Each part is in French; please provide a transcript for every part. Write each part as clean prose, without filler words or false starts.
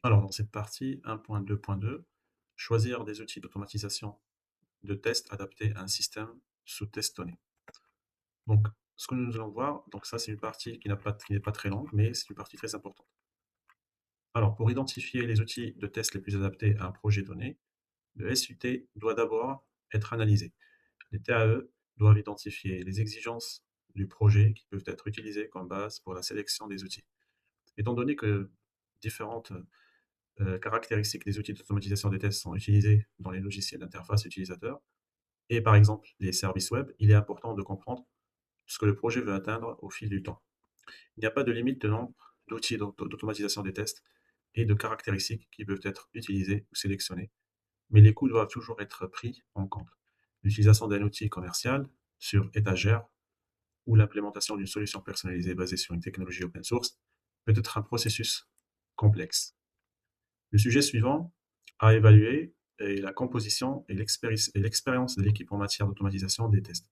Alors, dans cette partie 1.2.2, choisir des outils d'automatisation de tests adaptés à un système sous test donné. Donc, ce que nous allons voir, donc ça c'est une partie qui n'est pas très longue, mais c'est une partie très importante. Alors, pour identifier les outils de test les plus adaptés à un projet donné, le SUT doit d'abord être analysé. Les TAE doivent identifier les exigences du projet qui peuvent être utilisées comme base pour la sélection des outils. Étant donné que différentes caractéristiques des outils d'automatisation des tests sont utilisés dans les logiciels d'interface utilisateur et par exemple les services web, il est important de comprendre ce que le projet veut atteindre au fil du temps. Il n'y a pas de limite de nombre d'outils d'automatisation des tests et de caractéristiques qui peuvent être utilisés ou sélectionnés, mais les coûts doivent toujours être pris en compte. L'utilisation d'un outil commercial sur étagère ou l'implémentation d'une solution personnalisée basée sur une technologie open source peut être un processus complexe. Le sujet suivant à évaluer est la composition et l'expérience de l'équipe en matière d'automatisation des tests.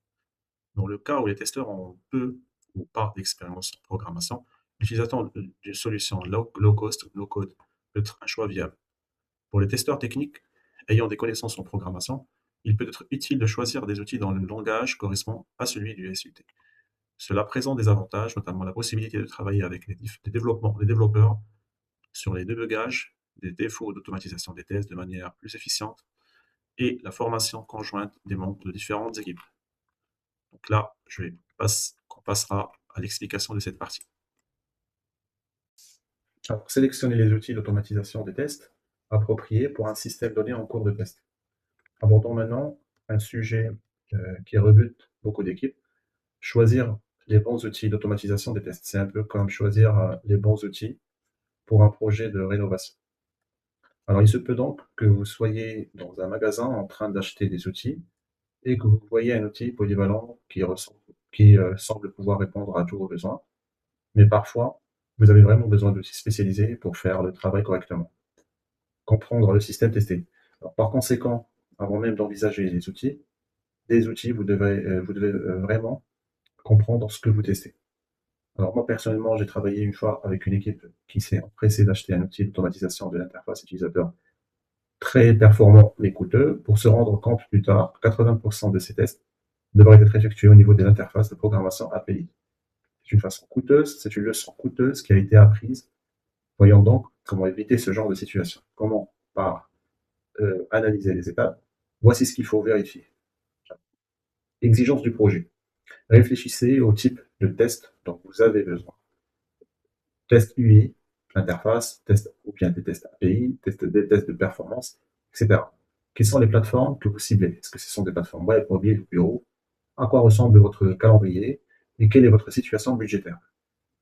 Dans le cas où les testeurs ont peu ou pas d'expérience en programmation, l'utilisation d'une solution low cost ou no code peut être un choix viable. Pour les testeurs techniques ayant des connaissances en programmation, il peut être utile de choisir des outils dont le langage correspond à celui du SUT. Cela présente des avantages, notamment la possibilité de travailler avec des développeurs sur les débugages des défauts d'automatisation des tests de manière plus efficiente et la formation conjointe des membres de différentes équipes. Donc là, on passera à l'explication de cette partie. Alors, sélectionner les outils d'automatisation des tests appropriés pour un système donné en cours de test. Abordons maintenant un sujet qui rebute beaucoup d'équipes, choisir les bons outils d'automatisation des tests. C'est un peu comme choisir les bons outils pour un projet de rénovation. Alors, il se peut donc que vous soyez dans un magasin en train d'acheter des outils et que vous voyez un outil polyvalent qui semble pouvoir répondre à tous vos besoins, mais parfois, vous avez vraiment besoin d'outils spécialisés pour faire le travail correctement. Comprendre le système testé. Alors, par conséquent, avant même d'envisager des outils, vous devez vraiment comprendre ce que vous testez. Alors moi, personnellement, j'ai travaillé une fois avec une équipe qui s'est empressée d'acheter un outil d'automatisation de l'interface utilisateur très performant mais coûteux pour se rendre compte plus tard que 80% de ces tests devraient être effectués au niveau des interfaces de programmation API. C'est une leçon coûteuse qui a été apprise. Voyons donc comment éviter ce genre de situation. Comment? Par analyser les étapes. Voici ce qu'il faut vérifier. Exigence du projet. Réfléchissez au type de test dont vous avez besoin. Test UI, interface, test ou bien des tests API, des tests de performance, etc. Quelles sont les plateformes que vous ciblez? Est-ce que ce sont des plateformes web, mobile ou bureau? À quoi ressemble votre calendrier? Et quelle est votre situation budgétaire?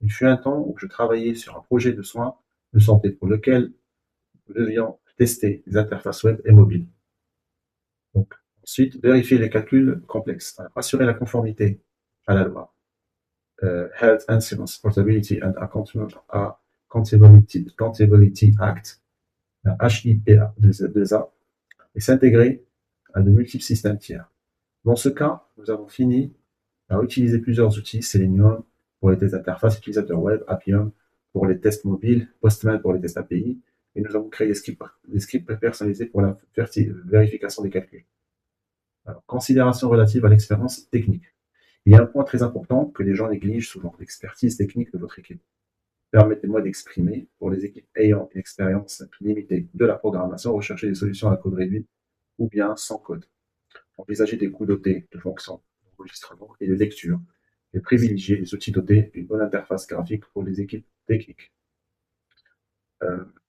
Il fut un temps où je travaillais sur un projet de soins de santé pour lequel nous devions tester les interfaces web et mobiles. Donc, ensuite, vérifier les calculs complexes. Assurer la conformité à la loi. Health Insurance Portability and Accountability Act, HIPAA, et s'intégrer à de multiples systèmes tiers. Dans ce cas, nous avons fini par utiliser plusieurs outils, Selenium pour les tests d'interface utilisateur web, Appium pour les tests mobiles, Postman pour les tests API, et nous avons créé des scripts personnalisés pour la vérification des calculs. Alors, considération relative à l'expérience technique. Il y a un point très important que les gens négligent souvent, l'expertise technique de votre équipe. Permettez-moi d'exprimer, pour les équipes ayant une expérience limitée de la programmation, rechercher des solutions à code réduit ou bien sans code. Envisager des coûts dotés de fonctions d'enregistrement et de lecture et privilégier les outils dotés d'une bonne interface graphique pour les équipes techniques.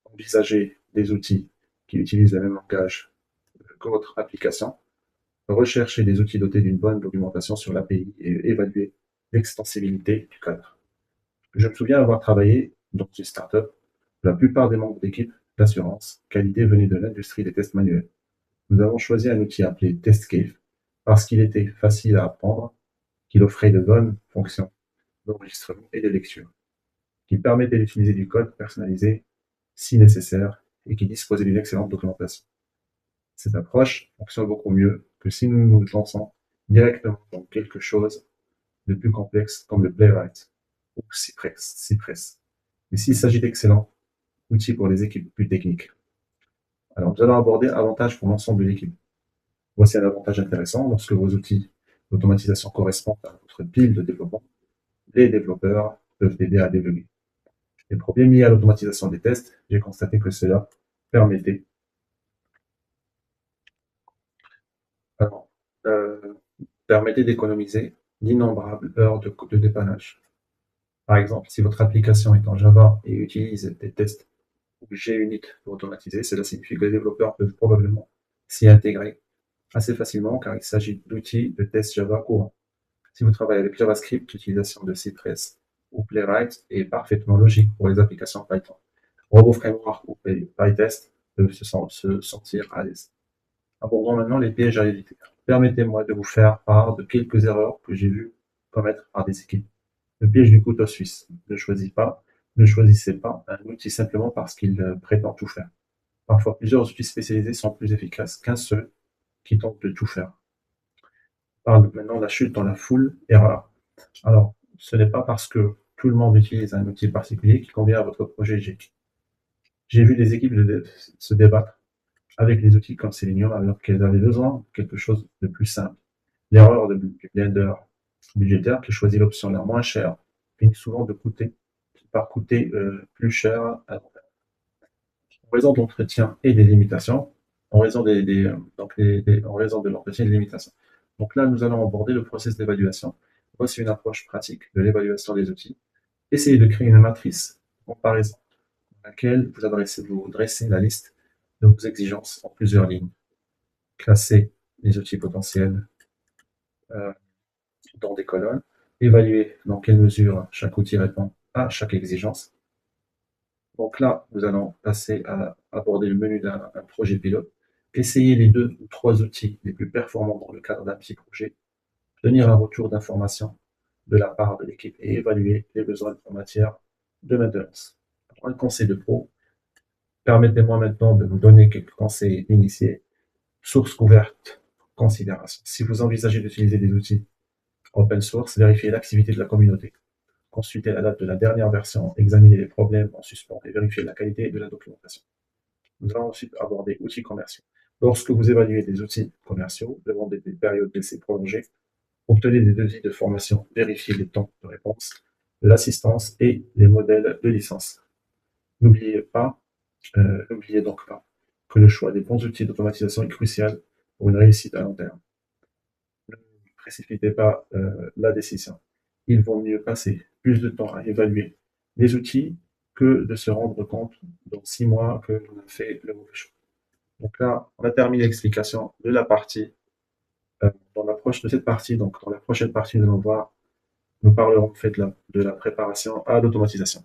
Envisager des outils qui utilisent le même langage que votre application. Rechercher des outils dotés d'une bonne documentation sur l'API et évaluer l'extensibilité du cadre. Je me souviens avoir travaillé dans une startup. La plupart des membres d'équipe d'assurance qualité venaient de l'industrie des tests manuels. Nous avons choisi un outil appelé TestCave parce qu'il était facile à apprendre, qu'il offrait de bonnes fonctions d'enregistrement et de lecture, qu'il permettait d'utiliser du code personnalisé si nécessaire et qui disposait d'une excellente documentation. Cette approche fonctionne beaucoup mieux que si nous nous lançons directement dans quelque chose de plus complexe comme le Playwright ou Cypress. Mais s'il s'agit d'excellents outils pour les équipes plus techniques. Alors, nous allons aborder avantages pour l'ensemble de l'équipe. Voici un avantage intéressant lorsque vos outils d'automatisation correspondent à votre pile de développement. Les développeurs peuvent aider à débugger. Les problèmes liés à l'automatisation des tests, j'ai constaté que cela permettait, alors, euh, permettait d'économiser d'innombrables heures de dépannage. Par exemple, si votre application est en Java et utilise des tests JUnit pour automatiser, cela signifie que les développeurs peuvent probablement s'y intégrer assez facilement car il s'agit d'outils de test Java courants. Si vous travaillez avec JavaScript, l'utilisation de Cypress ou Playwright est parfaitement logique pour les applications Python. RoboFramework ou PyTest peuvent se sentir à l'aise. Abordons maintenant les pièges à éviter. Permettez-moi de vous faire part de quelques erreurs que j'ai vues commettre par des équipes. Le piège du couteau suisse. Ne choisissez pas un outil simplement parce qu'il prétend tout faire. Parfois, plusieurs outils spécialisés sont plus efficaces qu'un seul qui tente de tout faire. On parle maintenant de la chute dans la foule, erreur. Alors, ce n'est pas parce que tout le monde utilise un outil particulier qui convient à votre projet G. J'ai vu des équipes se débattre avec les outils comme Selenium alors qu'elles avaient besoin de quelque chose de plus simple. L'erreur du blender budgétaire qui choisit l'option la moins chère finit souvent par coûter plus cher à long terme. En raison de l'entretien et des limitations, en raison, en raison de l'entretien et des limitations. Donc là, nous allons aborder le processus d'évaluation. Voici une approche pratique de l'évaluation des outils. Essayez de créer une matrice de comparaison dans laquelle vous dressez la liste de vos exigences en plusieurs lignes. Classez les outils potentiels euh, dans des colonnes. Évaluer dans quelle mesure chaque outil répond à chaque exigence. Donc là, nous allons passer à aborder le menu d'un projet pilote. Essayez les 2 ou 3 outils les plus performants dans le cadre d'un petit projet. Tenir un retour d'information de la part de l'équipe et évaluer les besoins en matière de maintenance. Un conseil de pro. Permettez-moi maintenant de vous donner quelques conseils initiés. Source ouverte, considération. Si vous envisagez d'utiliser des outils open source, vérifiez l'activité de la communauté. Consultez la date de la dernière version, examinez les problèmes en suspens et vérifiez la qualité de la documentation. Nous allons ensuite aborder outils commerciaux. Lorsque vous évaluez des outils commerciaux, demandez des périodes d'essai prolongées, obtenez des devis de formation, vérifiez les temps de réponse, l'assistance et les modèles de licence. N'oubliez donc pas que le choix des bons outils d'automatisation est crucial pour une réussite à long terme. Ne précipitez pas la décision. Il vaut mieux passer plus de temps à évaluer les outils que de se rendre compte dans 6 mois que l'on a fait le mauvais choix. Donc là, on a terminé l'explication de la partie. Dans l'approche de cette partie, donc dans la prochaine partie, nous parlerons en fait de la préparation à l'automatisation.